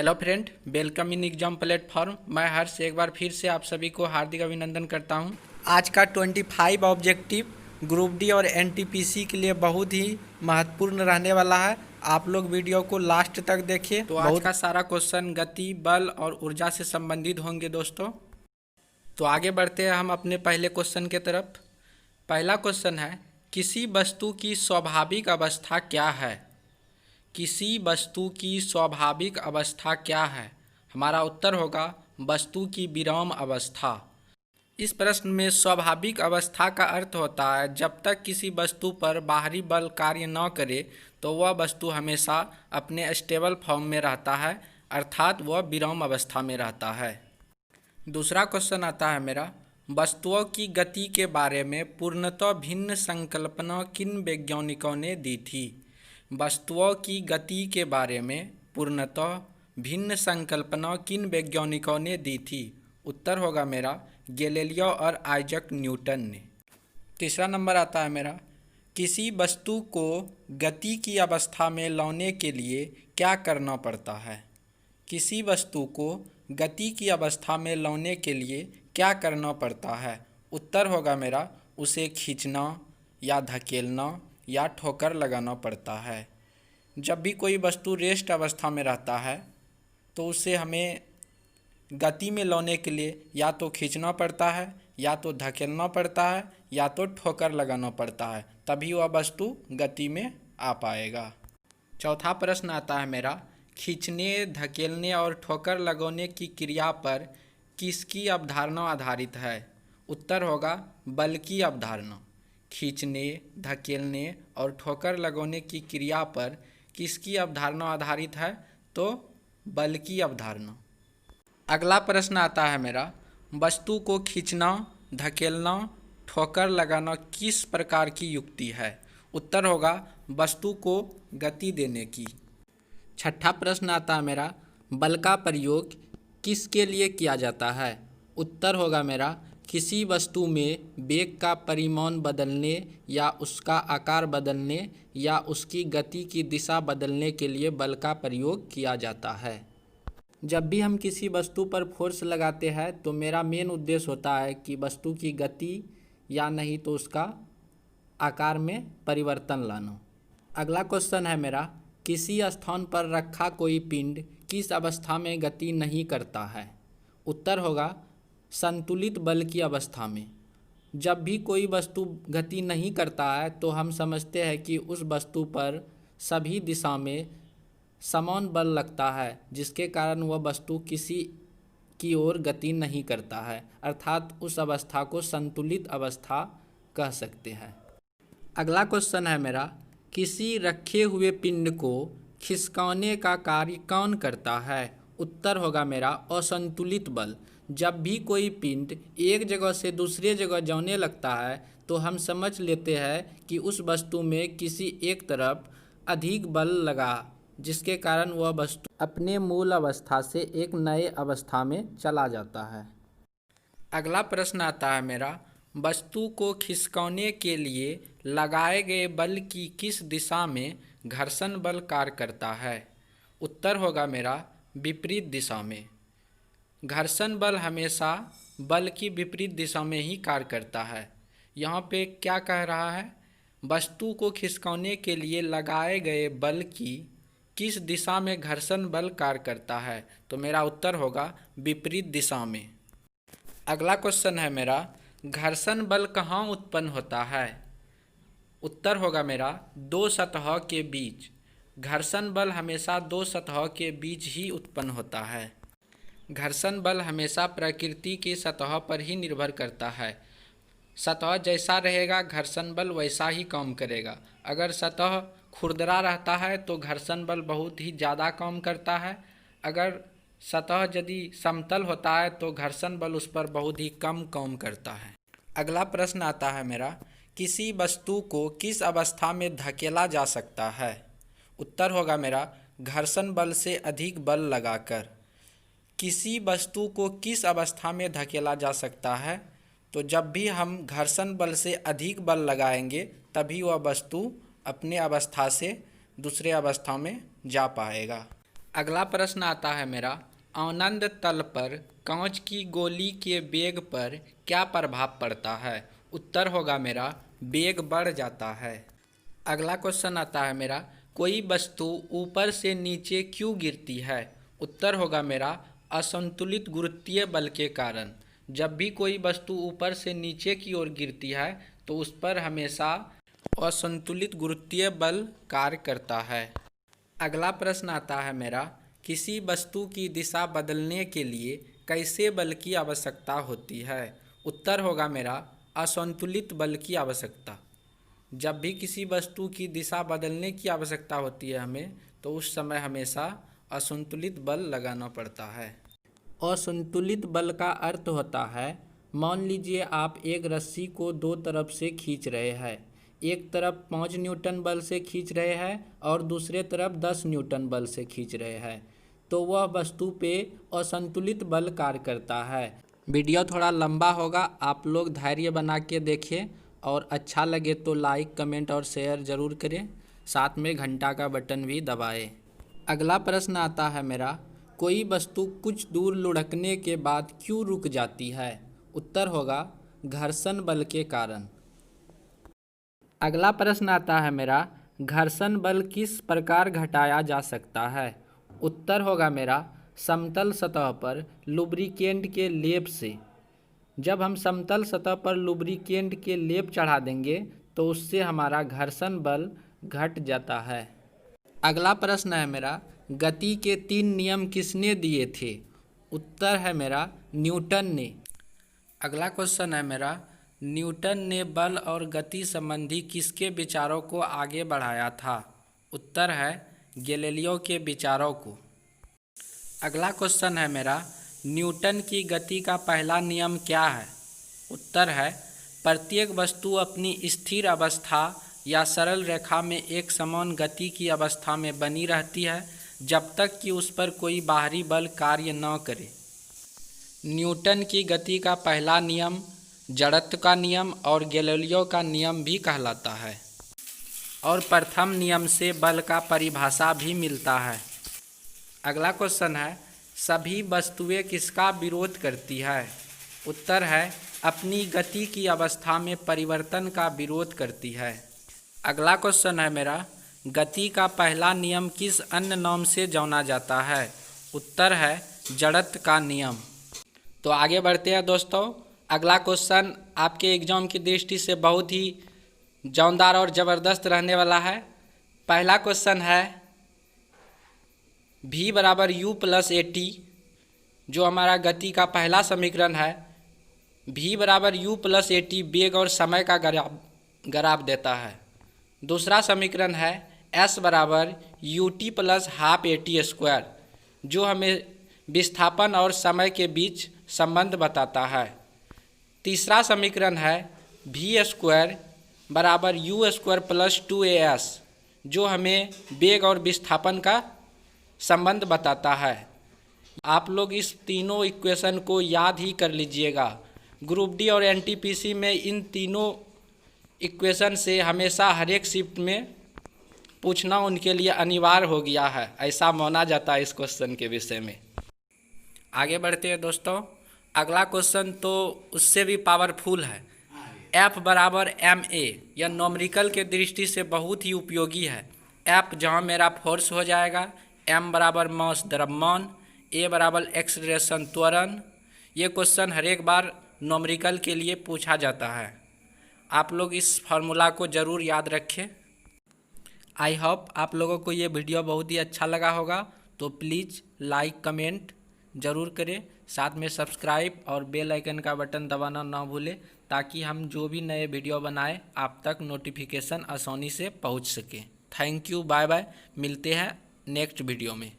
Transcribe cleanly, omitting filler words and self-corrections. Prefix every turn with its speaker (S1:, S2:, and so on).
S1: Hello friend, welcome in exam platform. मैं हर्ष एक बार फिर से आप सभी को हार्दिक अभिनंदन करता हूं। आज का 25 ऑब्जेक्टिव ग्रुप डी और एनटीपीसी के लिए बहुत ही महत्वपूर्ण रहने वाला है। आप लोग वीडियो को लास्ट तक देखिए। तो आज का सारा क्वेश्चन गति, बल और ऊर्जा से संबंधित होंगे दोस्तों। तो आगे बढ़ते हैं हम अपने पहले क्वेश्चन के तरफ। पहला क्वेश्चन है, किसी वस्तु की स्वाभाविक अवस्था क्या है? किसी वस्तु की स्वाभाविक अवस्था क्या है? हमारा उत्तर होगा वस्तु की विराम अवस्था। इस प्रश्न में स्वाभाविक अवस्था का अर्थ होता है जब तक किसी वस्तु पर बाहरी बल कार्य न करे तो वह वस्तु हमेशा अपने स्टेबल फॉर्म में रहता है, अर्थात वह विराम अवस्था में रहता है। दूसरा क्वेश्चन आता है मेरा, वस्तुओं की गति के बारे में पूर्णतः भिन्न संकल्पना किन वैज्ञानिकों ने दी थी? वस्तुओं की गति के बारे में पूर्णतः भिन्न संकल्पना किन वैज्ञानिकों ने दी थी? उत्तर होगा मेरा गैलीलियो और आइजैक न्यूटन ने। तीसरा नंबर आता है मेरा, किसी वस्तु को गति की अवस्था में लाने के लिए क्या करना पड़ता है? किसी वस्तु को गति की अवस्था में लाने के लिए क्या करना पड़ता है? उत्तर होगा मेरा उसे खींचना या धकेलना या ठोकर लगाना पड़ता है। जब भी कोई वस्तु रेस्ट अवस्था में रहता है तो उसे हमें गति में लाने के लिए या तो खींचना पड़ता है, या तो धकेलना पड़ता है, या तो ठोकर लगाना पड़ता है, तभी वह वस्तु गति में आ पाएगा। चौथा प्रश्न आता है मेरा, खींचने, धकेलने और ठोकर लगाने की क्रिया पर किसकी अवधारणा आधारित है? उत्तर होगा बल की अवधारणा। खींचने, धकेलने और ठोकर लगाने की क्रिया पर किसकी अवधारणा आधारित है? तो बल की अवधारणा। अगला प्रश्न आता है मेरा, वस्तु को खींचना, धकेलना, ठोकर लगाना किस प्रकार की युक्ति है? उत्तर होगा वस्तु को गति देने की। छठा प्रश्न आता है मेरा, बल का प्रयोग किसके लिए किया जाता है? उत्तर होगा मेरा किसी वस्तु में वेग का परिमाण बदलने या उसका आकार बदलने या उसकी गति की दिशा बदलने के लिए बल का प्रयोग किया जाता है। जब भी हम किसी वस्तु पर फोर्स लगाते हैं तो मेरा मेन उद्देश्य होता है कि वस्तु की गति या नहीं तो उसका आकार में परिवर्तन लाना। अगला क्वेश्चन है मेरा, किसी स्थान पर रखा कोई पिंड किस अवस्था में गति नहीं करता है? उत्तर होगा संतुलित बल की अवस्था में। जब भी कोई वस्तु गति नहीं करता है तो हम समझते हैं कि उस वस्तु पर सभी दिशा में समान बल लगता है, जिसके कारण वह वस्तु किसी की ओर गति नहीं करता है, अर्थात उस अवस्था को संतुलित अवस्था कह सकते हैं। अगला क्वेश्चन है मेरा, किसी रखे हुए पिंड को खिसकाने का कार्य कौन करता है? उत्तर होगा मेरा असंतुलित बल। जब भी कोई पिंड एक जगह से दूसरे जगह जाने लगता है तो हम समझ लेते हैं कि उस वस्तु में किसी एक तरफ अधिक बल लगा, जिसके कारण वह वस्तु अपने मूल अवस्था से एक नए अवस्था में चला जाता है। अगला प्रश्न आता है मेरा, वस्तु को खिसकाने के लिए लगाए गए बल की किस दिशा में घर्षण बल कार्य करता है? उत्तर होगा मेरा विपरीत दिशा में। घर्षण बल हमेशा बल की विपरीत दिशा में ही कार्य करता है। यहाँ पे क्या कह रहा है, वस्तु को खिसकाने के लिए लगाए गए बल की किस दिशा में घर्षण बल कार्य करता है? तो मेरा उत्तर होगा विपरीत दिशा में। अगला क्वेश्चन है मेरा, घर्षण बल कहाँ उत्पन्न होता है? उत्तर होगा मेरा दो सतह के बीच। घर्षण बल हमेशा दो सतह के बीच ही उत्पन्न होता है। घर्षण बल हमेशा प्रकृति की सतह पर ही निर्भर करता है। सतह जैसा रहेगा घर्षण बल वैसा ही काम करेगा। अगर सतह खुरदरा रहता है तो घर्षण बल बहुत ही ज़्यादा काम करता है। अगर सतह यदि समतल होता है तो घर्षण बल उस पर बहुत ही कम काम करता है। अगला प्रश्न आता है मेरा, किसी वस्तु को किस अवस्था में धकेला जा सकता है? उत्तर होगा मेरा घर्षण बल से अधिक बल लगाकर। किसी वस्तु को किस अवस्था में धकेला जा सकता है? तो जब भी हम घर्षण बल से अधिक बल लगाएंगे तभी वह वस्तु अपने अवस्था से दूसरे अवस्था में जा पाएगा। अगला प्रश्न आता है मेरा, आनंद तल पर कांच की गोली के वेग पर क्या प्रभाव पड़ता है? उत्तर होगा मेरा वेग बढ़ जाता है। अगला क्वेश्चन आता है मेरा, कोई वस्तु ऊपर से नीचे क्यों गिरती है? उत्तर होगा मेरा असंतुलित गुरुत्वीय बल के कारण। जब भी कोई वस्तु ऊपर से नीचे की ओर गिरती है तो उस पर हमेशा असंतुलित गुरुत्वीय बल कार्य करता है। अगला प्रश्न आता है मेरा, किसी वस्तु की दिशा बदलने के लिए कैसे बल की आवश्यकता होती है? उत्तर होगा मेरा असंतुलित बल की आवश्यकता। जब भी किसी वस्तु की दिशा बदलने की आवश्यकता होती है हमें, तो उस समय हमेशा असंतुलित बल लगाना पड़ता है। असंतुलित बल का अर्थ होता है, मान लीजिए आप एक रस्सी को दो तरफ से खींच रहे हैं। एक तरफ 5 न्यूटन बल से खींच रहे हैं और दूसरे तरफ 10 न्यूटन बल से खींच रहे हैं, तो वह वस्तु पे असंतुलित बल कार्य करता है। वीडियो थोड़ा लंबा होगा, आप लोग धैर्य बना के देखें और अच्छा लगे तो लाइक, कमेंट और शेयर ज़रूर करें। साथ में घंटा का बटन भी दबाएं। अगला प्रश्न आता है मेरा, कोई वस्तु कुछ दूर लुढ़कने के बाद क्यों रुक जाती है? उत्तर होगा घर्षण बल के कारण। अगला प्रश्न आता है मेरा, घर्षण बल किस प्रकार घटाया जा सकता है? उत्तर होगा मेरा समतल सतह पर लुब्रिकेंट के लेप से। जब हम समतल सतह पर लुब्रिकेंट के लेप चढ़ा देंगे तो उससे हमारा घर्षण बल घट जाता है। अगला प्रश्न है मेरा, गति के 3 नियम किसने दिए थे? उत्तर है मेरा न्यूटन ने। अगला क्वेश्चन है मेरा, न्यूटन ने बल और गति संबंधी किसके विचारों को आगे बढ़ाया था? उत्तर है गैलीलियो के विचारों को। अगला क्वेश्चन है मेरा, न्यूटन की गति का पहला नियम क्या है? उत्तर है प्रत्येक वस्तु अपनी स्थिर अवस्था या सरल रेखा में एक समान गति की अवस्था में बनी रहती है जब तक कि उस पर कोई बाहरी बल कार्य न करे। न्यूटन की गति का पहला नियम जड़त्व का नियम और गैलीलियो का नियम भी कहलाता है और प्रथम नियम से बल का परिभाषा भी मिलता है। अगला क्वेश्चन है, सभी वस्तुएं किसका विरोध करती है? उत्तर है अपनी गति की अवस्था में परिवर्तन का विरोध करती है। अगला क्वेश्चन है मेरा, गति का पहला नियम किस अन्य नाम से जाना जाता है? उत्तर है जड़त्व का नियम। तो आगे बढ़ते हैं दोस्तों। अगला क्वेश्चन आपके एग्जाम की दृष्टि से बहुत ही जानदार और ज़बरदस्त रहने वाला है। पहला क्वेश्चन है v बराबर u प्लस ए टी, जो हमारा गति का पहला समीकरण है। v बराबर u प्लस ए टी वेग और समय का ग्राफ देता है। दूसरा समीकरण है s बराबर U T plus half A T square, जो हमें विस्थापन और समय के बीच संबंध बताता है। तीसरा समीकरण है v स्क्वायर बराबर यू स्क्वायर प्लस 2as, जो हमें वेग और विस्थापन का संबंध बताता है। आप लोग इस तीनों इक्वेशन को याद ही कर लीजिएगा। ग्रुप डी और एनटीपीसी में इन तीनों इक्वेशन से हमेशा हर एक शिफ्ट में पूछना उनके लिए अनिवार्य हो गया है, ऐसा माना जाता है इस क्वेश्चन के विषय में। आगे बढ़ते हैं दोस्तों। अगला क्वेश्चन तो उससे भी पावरफुल है। F बराबर एम ए, यह नॉमरिकल के दृष्टि से बहुत ही उपयोगी है। F जहाँ मेरा फोर्स हो जाएगा, m बराबर मास द्रव्यमान, a बराबर एक्सेलरेशन त्वरण। ये क्वेश्चन हर एक बार नॉमरिकल के लिए पूछा जाता है। आप लोग इस फार्मूला को ज़रूर याद रखें। आई होप आप लोगों को ये वीडियो बहुत ही अच्छा लगा होगा, तो प्लीज़ लाइक कमेंट ज़रूर करें। साथ में सब्सक्राइब और बेल आइकन का बटन दबाना ना भूलें, ताकि हम जो भी नए वीडियो बनाएं आप तक नोटिफिकेशन आसानी से पहुंच सके। थैंक यू, बाय बाय, मिलते हैं नेक्स्ट वीडियो में।